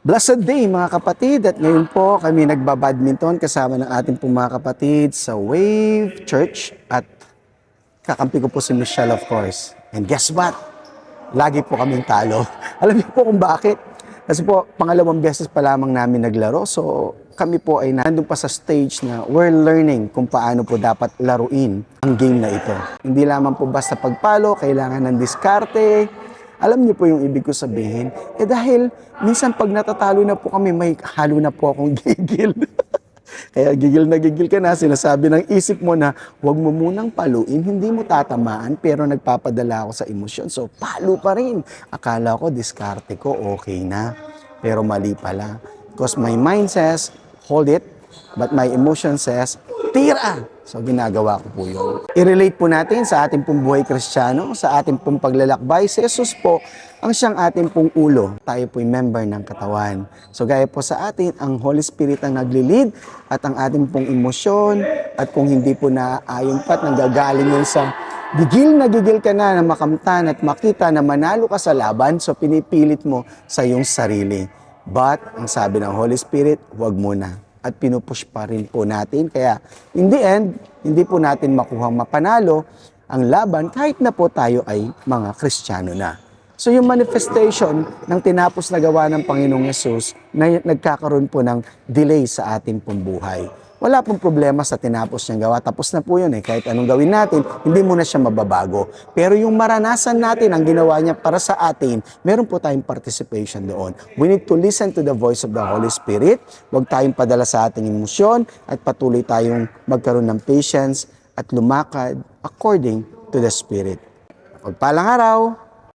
Blessed day mga kapatid, at ngayon po kami nagbabadminton kasama ng ating pong mga kapatid sa Wave Church at kakampi ko po si Michelle, of course. And guess what? Lagi po kaming talo. Alam niyo po kung bakit? Kasi po pangalawang beses pa lamang namin naglaro, so kami po ay nandun pa sa stage na we're learning kung paano po dapat laruin ang game na ito. Hindi lamang po basta pagpalo, kailangan ng diskarte. Alam niyo po yung ibig ko sabihin? Dahil minsan pag natatalo na po kami, may halo na po akong gigil. Kaya gigil na gigil ka na, sinasabi ng isip mo na huwag mo munang paluin, hindi mo tatamaan, pero nagpapadala ako sa emosyon. So, palo pa rin. Akala ko, diskarte ko, okay na. Pero mali pala. Because my mind says, hold it, but my emotion says, tira! So, ginagawa ko po yun. I-relate po natin sa ating pong buhay Kristiyano, sa ating pong paglalakbay. Si Jesus po, ang siyang ating pong ulo. Tayo po'y member ng katawan. So, gaya po sa atin, ang Holy Spirit ang naglilid at ang ating pong emosyon. At kung hindi po naaayon pa at nanggagaling yan sa gigil ka na makamtan at makita na manalo ka sa laban, so pinipilit mo sa iyong sarili. But, ang sabi ng Holy Spirit, huwag muna. At pinupush pa rin po natin. Kaya, in the end, hindi po natin makuhang mapanalo ang laban kahit na po tayo ay mga Kristiyano na. So, yung manifestation ng tinapos na gawa ng Panginoong Yesus na nagkakaroon po ng delay sa ating pong buhay. Wala pong problema sa tinapos niyang gawa. Tapos na po yun eh. Kahit anong gawin natin, hindi mo na siya mababago. Pero yung maranasan natin, ang ginawa niya para sa atin, meron po tayong participation doon. We need to listen to the voice of the Holy Spirit. Huwag tayong padala sa ating emosyon at patuloy tayong magkaroon ng patience at lumakad according to the Spirit. Pagpalang araw!